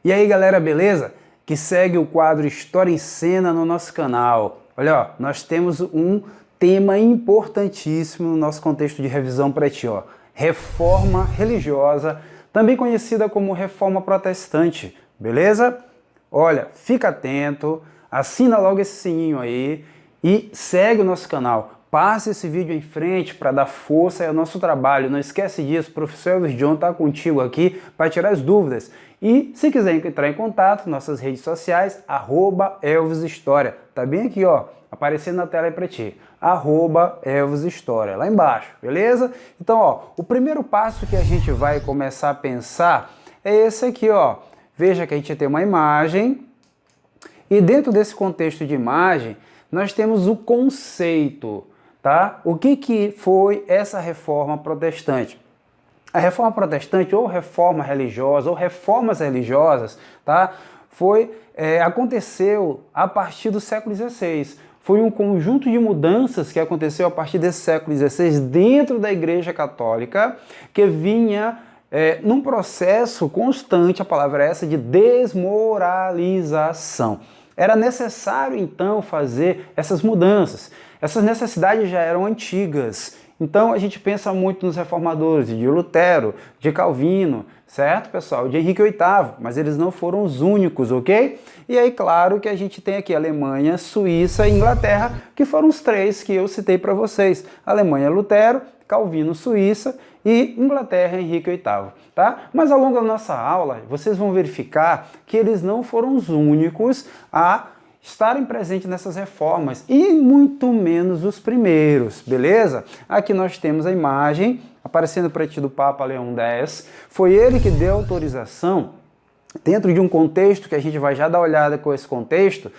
E aí galera, beleza? Que segue o quadro História em Cena no nosso canal. Olha, ó, nós temos um tema importantíssimo no nosso contexto de revisão para ti, ó. Reforma religiosa, também conhecida como Reforma Protestante, beleza? Olha, fica atento, assina logo esse sininho aí e segue o nosso canal. Passe esse vídeo em frente para dar força ao nosso trabalho. Não esquece disso, o professor Elvis John está contigo aqui para tirar as dúvidas. E se quiser entrar em contato, nossas redes sociais, @ElvisHistória. Tá bem aqui, ó, aparecendo na tela aí para ti. @ElvisHistória, lá embaixo, beleza? Então, ó, o primeiro passo que a gente vai começar a pensar é esse aqui, ó. Veja que a gente tem uma imagem e dentro desse contexto de imagem, nós temos o conceito. Tá? O que foi essa reforma protestante? A reforma protestante, ou reforma religiosa, ou reformas religiosas, tá? Aconteceu a partir do século XVI. Foi um conjunto de mudanças que aconteceu a partir desse século XVI dentro da Igreja Católica, que vinha num processo constante, a palavra é essa, de desmoralização. Era necessário, então, fazer essas mudanças. Essas necessidades já eram antigas. Então, a gente pensa muito nos reformadores, de Lutero, de Calvino, certo, pessoal? De Henrique VIII, mas eles não foram os únicos, ok? E aí, claro que a gente tem aqui Alemanha, Suíça e Inglaterra, que foram os três que eu citei para vocês. Alemanha, Lutero, Calvino, Suíça e Inglaterra, Henrique VIII, tá? Mas ao longo da nossa aula, vocês vão verificar que eles não foram os únicos a estarem presentes nessas reformas e muito menos os primeiros, beleza? Aqui nós temos a imagem aparecendo para ti do Papa Leão X. Foi ele que deu autorização, dentro de um contexto que a gente vai já dar uma olhada com esse contexto,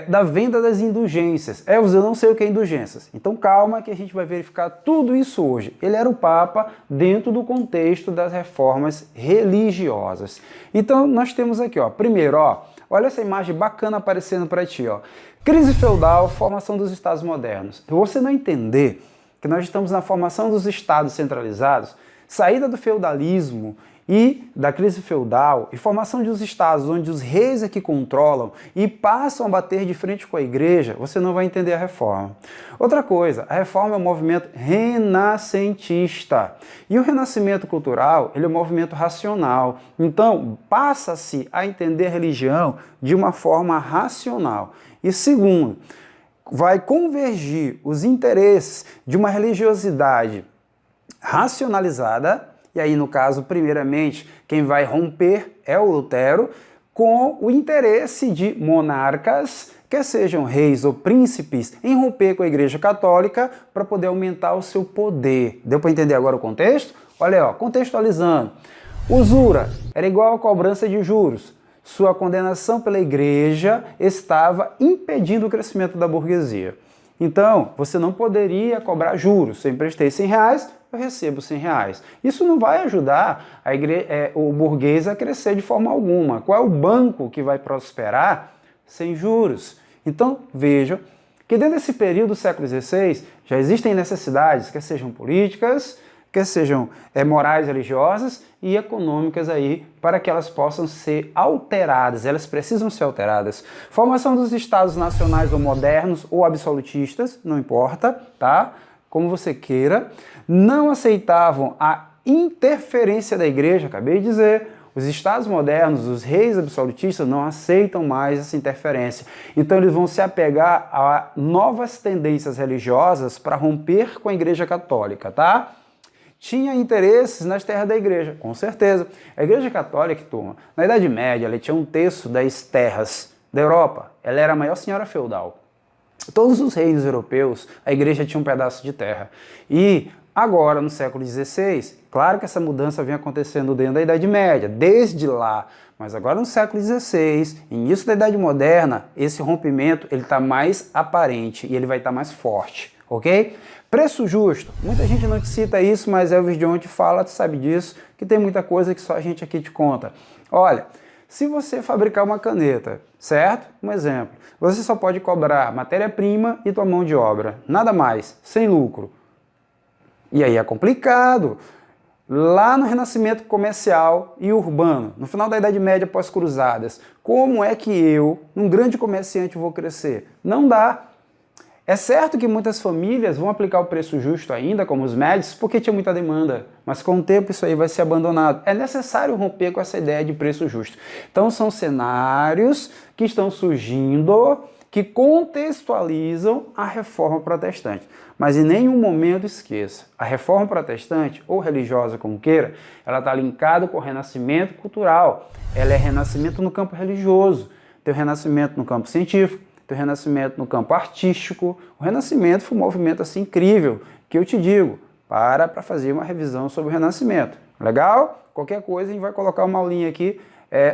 da venda das indulgências. Eu não sei o que é indulgências, então calma que a gente vai verificar tudo isso hoje. Ele era o Papa dentro do contexto das reformas religiosas. Então nós temos aqui, ó, primeiro, ó, olha essa imagem bacana aparecendo para ti, ó. Crise feudal, formação dos estados modernos. Se você não entender que nós estamos na formação dos estados centralizados, saída do feudalismo e da crise feudal e formação de uns estados onde os reis é que controlam e passam a bater de frente com a igreja, você não vai entender a reforma. Outra coisa, a reforma é um movimento renascentista. E o renascimento cultural, ele é um movimento racional. Então, passa-se a entender a religião de uma forma racional. E segundo, vai convergir os interesses de uma religiosidade racionalizada. E aí, no caso, primeiramente, quem vai romper é o Lutero, com o interesse de monarcas, que sejam reis ou príncipes, em romper com a Igreja Católica para poder aumentar o seu poder. Deu para entender agora o contexto? Olha aí, ó, contextualizando. Usura era igual a cobrança de juros. Sua condenação pela Igreja estava impedindo o crescimento da burguesia. Então, você não poderia cobrar juros. Se eu emprestei R$100, eu recebo R$100. Isso não vai ajudar o burguês a crescer de forma alguma. Qual é o banco que vai prosperar sem juros? Então, vejam que dentro desse período do século XVI já existem necessidades, quer sejam políticas, quer sejam morais, religiosas e econômicas aí, para que elas possam ser alteradas, elas precisam ser alteradas. Formação dos estados nacionais ou modernos ou absolutistas, não importa, tá? Como você queira, não aceitavam a interferência da igreja, acabei de dizer. Os estados modernos, os reis absolutistas não aceitam mais essa interferência. Então eles vão se apegar a novas tendências religiosas para romper com a Igreja Católica, tá? Tinha interesses nas terras da igreja, com certeza. A Igreja Católica, turma, na Idade Média, ela tinha um terço das terras da Europa. Ela era a maior senhora feudal. Todos os reis europeus, a igreja tinha um pedaço de terra. E agora, no século XVI, claro que essa mudança vem acontecendo dentro da Idade Média, desde lá. Mas agora no século XVI, início da Idade Moderna, esse rompimento ele está mais aparente e ele vai estar mais forte, ok? Preço justo. Muita gente não te cita isso, mas Elvis John te fala, tu sabe disso, que tem muita coisa que só a gente aqui te conta. Olha, se você fabricar uma caneta, certo? Um exemplo. Você só pode cobrar matéria-prima e tua mão de obra. Nada mais, sem lucro. E aí é complicado. lá no Renascimento comercial e urbano, no final da Idade Média pós-cruzadas, como é que eu, um grande comerciante, vou crescer? Não dá. É certo que muitas famílias vão aplicar o preço justo ainda, como os médios, porque tinha muita demanda, mas com o tempo isso aí vai ser abandonado. É necessário romper com essa ideia de preço justo. Então são cenários que estão surgindo, que contextualizam a reforma protestante. Mas em nenhum momento esqueça, a reforma protestante, ou religiosa como queira, ela está linkada com o renascimento cultural. Ela é renascimento no campo religioso, tem o renascimento no campo científico, tem o renascimento no campo artístico. O renascimento foi um movimento assim incrível, que eu te digo, para fazer uma revisão sobre o renascimento. Legal? Qualquer coisa a gente vai colocar uma aulinha aqui.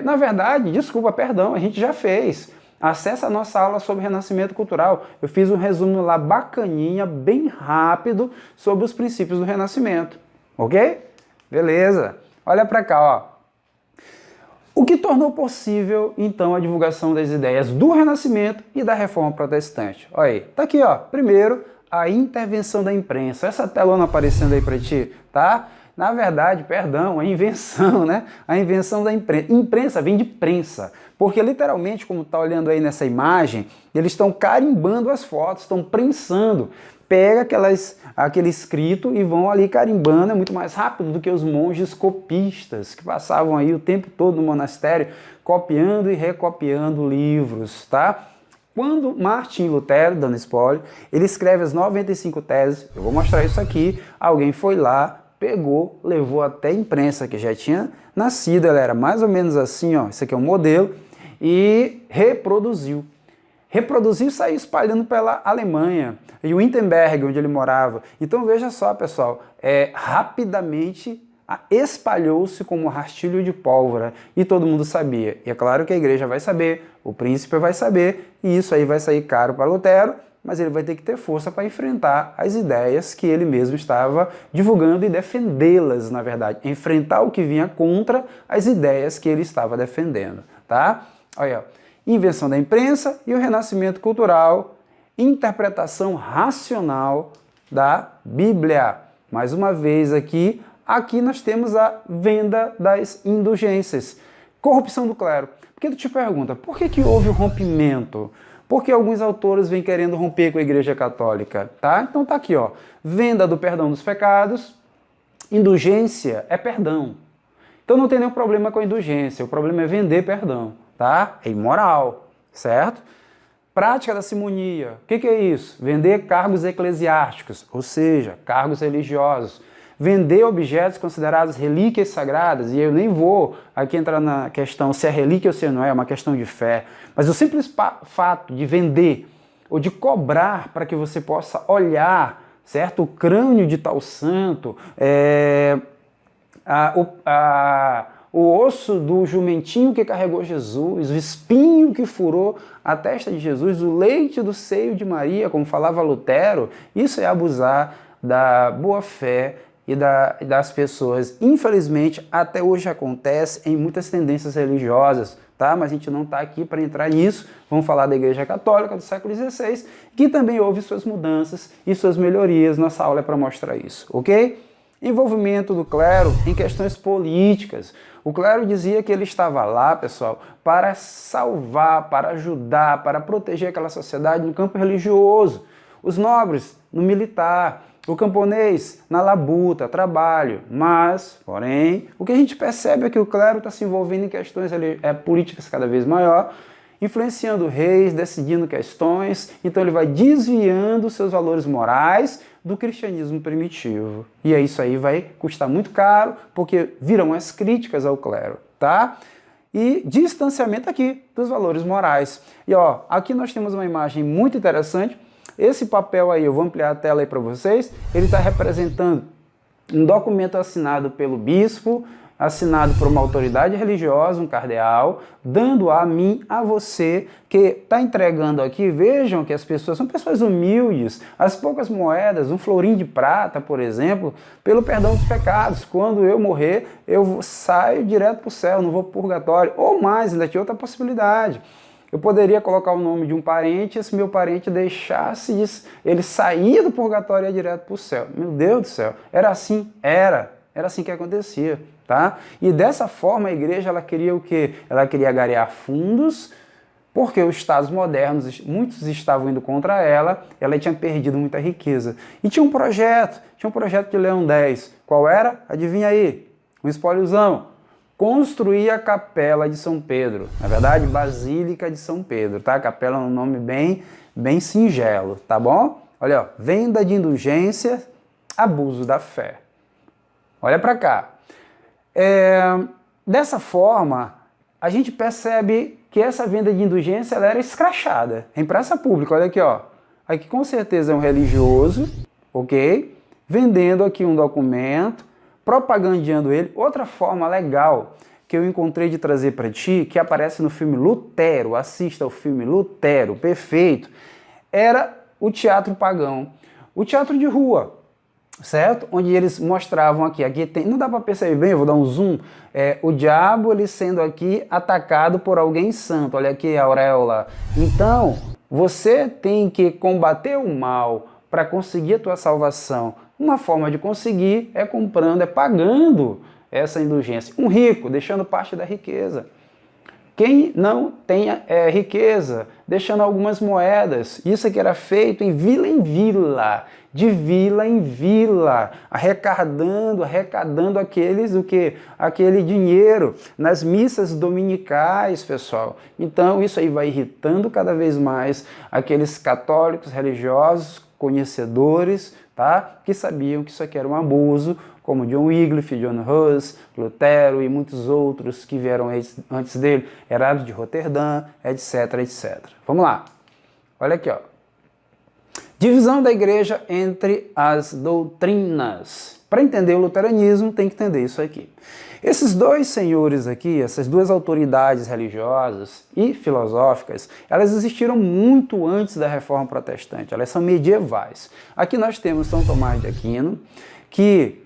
Na verdade, desculpa, perdão, a gente já fez. Acesse a nossa aula sobre renascimento cultural. Eu fiz um resumo lá bacaninha, bem rápido, sobre os princípios do renascimento. Ok? Beleza. Olha para cá, ó. O que tornou possível, então, a divulgação das ideias do Renascimento e da Reforma Protestante? Olha aí, tá aqui, ó. Primeiro, a intervenção da imprensa. Essa telona aparecendo aí para ti, tá? Na verdade, perdão, a invenção, né? A invenção da imprensa. Imprensa vem de prensa, porque literalmente, como tá olhando aí nessa imagem, eles estão carimbando as fotos, estão prensando. Pega aquele escrito e vão ali carimbando, é muito mais rápido do que os monges copistas, que passavam aí o tempo todo no monastério, copiando e recopiando livros, tá? Quando Martim Lutero, dando spoiler, ele escreve as 95 teses, eu vou mostrar isso aqui, alguém foi lá, pegou, levou até a imprensa, que já tinha nascido, ela era mais ou menos assim, ó, isso aqui é um modelo, e reproduziu. Reproduziu e saiu espalhando pela Alemanha, e Wittenberg, onde ele morava. Então veja só, pessoal, rapidamente espalhou-se como um rastilho de pólvora, e todo mundo sabia. E é claro que a igreja vai saber, o príncipe vai saber, e isso aí vai sair caro para Lutero, mas ele vai ter que ter força para enfrentar as ideias que ele mesmo estava divulgando e defendê-las, na verdade. Enfrentar o que vinha contra as ideias que ele estava defendendo, tá? Olha, invenção da imprensa e o renascimento cultural, interpretação racional da Bíblia. Mais uma vez aqui nós temos a venda das indulgências. Corrupção do clero. Porque tu te pergunta, por que houve o rompimento? Porque alguns autores vêm querendo romper com a Igreja Católica, tá? Então tá aqui, ó. Venda do perdão dos pecados. Indulgência é perdão. Então não tem nenhum problema com a indulgência, o problema é vender perdão, tá? É imoral, certo? Prática da simonia. O que é isso? Vender cargos eclesiásticos, ou seja, cargos religiosos. Vender objetos considerados relíquias sagradas, e eu nem vou aqui entrar na questão se é relíquia ou se não é, é uma questão de fé. Mas o simples fato de vender ou de cobrar para que você possa olhar, certo? O crânio de tal santo, o osso do jumentinho que carregou Jesus, o espinho que furou a testa de Jesus, o leite do seio de Maria, como falava Lutero, isso é abusar da boa fé e das pessoas. Infelizmente, até hoje acontece em muitas tendências religiosas, tá? Mas a gente não está aqui para entrar nisso. Vamos falar da Igreja Católica do século XVI, que também houve suas mudanças e suas melhorias. Nossa aula é para mostrar isso, ok? Envolvimento do clero em questões políticas. O clero dizia que ele estava lá, pessoal, para salvar, para ajudar, para proteger aquela sociedade no campo religioso. Os nobres no militar, o camponês na labuta, trabalho. Mas, porém, o que a gente percebe é que o clero está se envolvendo em questões políticas cada vez maior, influenciando reis, decidindo questões, então ele vai desviando seus valores morais do cristianismo primitivo. E aí isso aí vai custar muito caro, porque virão as críticas ao clero, tá? E distanciamento aqui dos valores morais. E ó, aqui nós temos uma imagem muito interessante. Esse papel aí, eu vou ampliar a tela aí para vocês, ele está representando um documento assinado pelo bispo, assinado por uma autoridade religiosa, um cardeal, dando a mim, a você, que está entregando aqui. Vejam que as pessoas são pessoas humildes, as poucas moedas, um florim de prata, por exemplo, pelo perdão dos pecados. Quando eu morrer, eu saio direto para o céu, não vou para o purgatório. Ou mais, ainda tinha outra possibilidade. Eu poderia colocar o nome de um parente, se meu parente deixasse ele sair do purgatório e ia direto para o céu. Meu Deus do céu, era assim? Era. Era assim que acontecia, tá? E dessa forma a igreja ela queria o quê? Ela queria angariar fundos, porque os estados modernos, muitos estavam indo contra ela tinha perdido muita riqueza. E tinha um projeto de Leão X. Qual era? Adivinha aí? Um espóliozão. Construir a Capela de São Pedro. Na verdade, Basílica de São Pedro, tá? Capela é um nome bem singelo, tá bom? Olha, ó, venda de indulgência, abuso da fé. Olha para cá. Dessa forma, a gente percebe que essa venda de indulgência ela era escrachada, em praça pública. Olha aqui, ó. Aqui com certeza é um religioso, ok? Vendendo aqui um documento, propagandeando ele. Outra forma legal que eu encontrei de trazer para ti, que aparece no filme Lutero, assista ao filme Lutero, perfeito, era o teatro pagão, o teatro de rua, certo? Onde eles mostravam aqui tem, não dá para perceber bem, eu vou dar um zoom, o diabo ele sendo aqui atacado por alguém santo, olha aqui a auréola. Então, você tem que combater o mal para conseguir a tua salvação. Uma forma de conseguir é comprando, é pagando essa indulgência. Um rico, deixando parte da riqueza. Quem não tem riqueza, deixando algumas moedas. Isso aqui era feito em vila, de vila em vila, arrecadando aquele dinheiro nas missas dominicais, pessoal. Então isso aí vai irritando cada vez mais aqueles católicos religiosos, conhecedores, tá? Que sabiam que isso aqui era um abuso, como John Wycliffe, John Hus, Lutero e muitos outros que vieram antes dele, Herado de Roterdã, etc, etc. Vamos lá. Olha aqui, ó. Divisão da igreja entre as doutrinas. Para entender o luteranismo, tem que entender isso aqui. Esses dois senhores aqui, essas duas autoridades religiosas e filosóficas, elas existiram muito antes da Reforma Protestante, elas são medievais. Aqui nós temos São Tomás de Aquino, que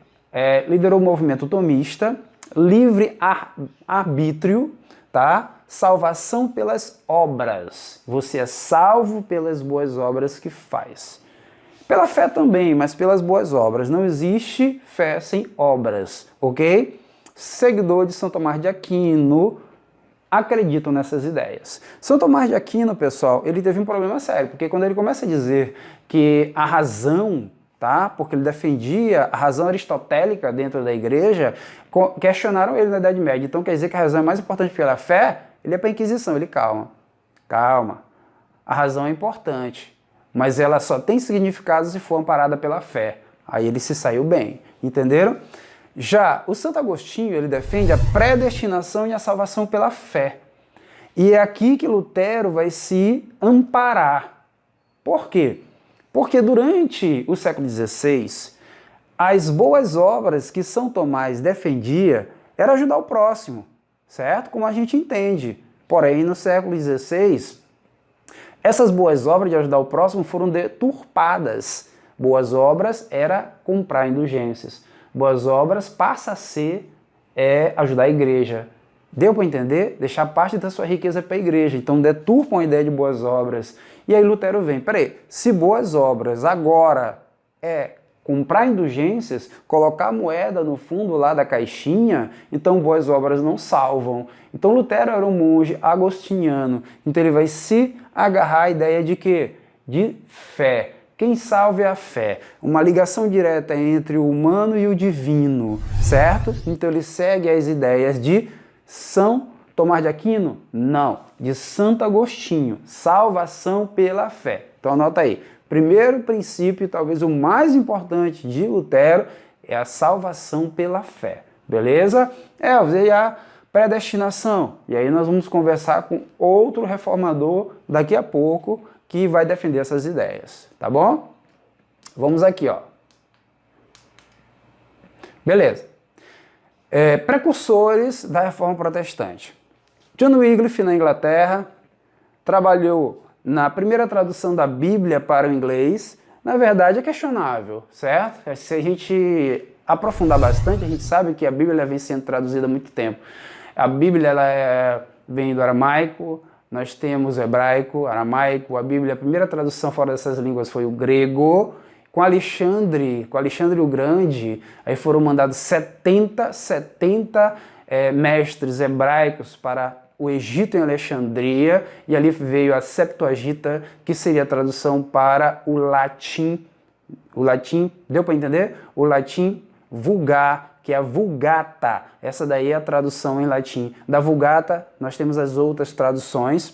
liderou o movimento tomista, livre-arbítrio, tá? Salvação pelas obras. Você é salvo pelas boas obras que faz. Pela fé também, mas pelas boas obras. Não existe fé sem obras, ok? Seguidor de São Tomás de Aquino acreditam nessas ideias. São Tomás de Aquino, pessoal, ele teve um problema sério, porque quando ele começa a dizer que a razão, tá? Porque ele defendia a razão aristotélica dentro da igreja, questionaram ele na Idade Média. Então quer dizer que a razão é mais importante pela fé? Ele é para a Inquisição. Ele, calma, a razão é importante, mas ela só tem significado se for amparada pela fé. Aí ele se saiu bem, entenderam? Já o Santo Agostinho, ele defende a predestinação e a salvação pela fé. E é aqui que Lutero vai se amparar. Por quê? Porque durante o século XVI, as boas obras que São Tomás defendia era ajudar o próximo, certo? Como a gente entende. Porém, no século XVI, essas boas obras de ajudar o próximo foram deturpadas. Boas obras era comprar indulgências. Boas obras passa a ser ajudar a igreja. Deu para entender? Deixar parte da sua riqueza para a igreja. Então deturpam a ideia de boas obras. E aí Lutero vem, peraí, se boas obras agora é comprar indulgências, colocar moeda no fundo lá da caixinha, então boas obras não salvam. Então Lutero era um monge agostiniano. Então ele vai se agarrar à ideia de quê? De fé. Quem salva é a fé, uma ligação direta entre o humano e o divino, certo? Então ele segue as ideias de São Tomás de Aquino? Não, de Santo Agostinho, salvação pela fé. Então anota aí, primeiro princípio, talvez o mais importante de Lutero, é a salvação pela fé, beleza? E a predestinação, e aí nós vamos conversar com outro reformador daqui a pouco, que vai defender essas ideias, tá bom? Vamos aqui, ó. Beleza. Precursores da Reforma Protestante. John Wycliffe, na Inglaterra, trabalhou na primeira tradução da Bíblia para o inglês. Na verdade, é questionável, certo? Se a gente aprofundar bastante, a gente sabe que a Bíblia vem sendo traduzida há muito tempo. A Bíblia vem do aramaico, nós temos hebraico, aramaico, a Bíblia, a primeira tradução fora dessas línguas foi o grego, com Alexandre o Grande, aí foram mandados 70 mestres hebraicos para o Egito em Alexandria, e ali veio a Septuaginta, que seria a tradução para o latim. O latim, deu para entender? O latim vulgar, que é a Vulgata. Essa daí é a tradução em latim. Da Vulgata, nós temos as outras traduções,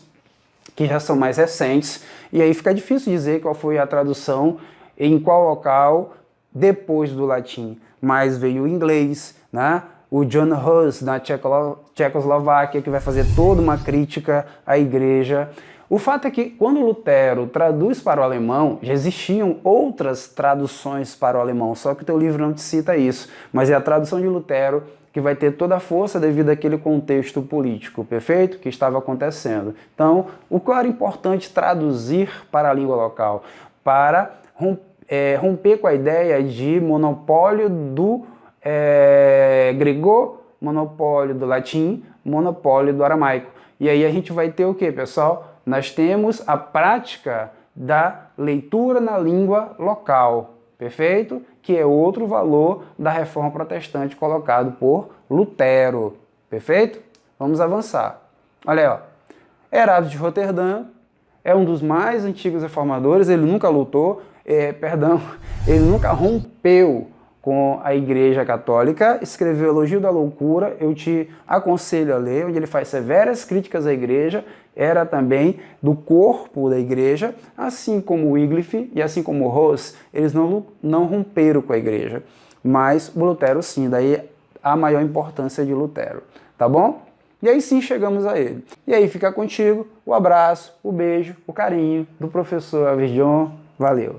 que já são mais recentes, e aí fica difícil dizer qual foi a tradução, em qual local, depois do latim. Mas veio o inglês, né? O John Hus, na Tchecoslováquia, que vai fazer toda uma crítica à igreja. O fato é que, quando Lutero traduz para o alemão, já existiam outras traduções para o alemão, só que o teu livro não te cita isso, mas é a tradução de Lutero que vai ter toda a força devido àquele contexto político, perfeito? Que estava acontecendo. Então, o que era importante traduzir para a língua local? Para romper com a ideia de monopólio do grego, monopólio do latim, monopólio do aramaico. E aí a gente vai ter o que, pessoal? Nós temos a prática da leitura na língua local, perfeito? Que é outro valor da reforma protestante colocado por Lutero, perfeito? Vamos avançar. Olha aí, ó. Herado de Roterdã é um dos mais antigos reformadores, ele nunca lutou, ele nunca rompeu com a Igreja Católica, escreveu Elogio da Loucura, eu te aconselho a ler, onde ele faz severas críticas à Igreja, era também do corpo da Igreja, assim como Wycliffe e assim como Hus, eles não romperam com a Igreja, mas o Lutero sim, daí a maior importância de Lutero, tá bom? E aí sim chegamos a ele. E aí fica contigo o abraço, o beijo, o carinho do professor Everjon. Valeu!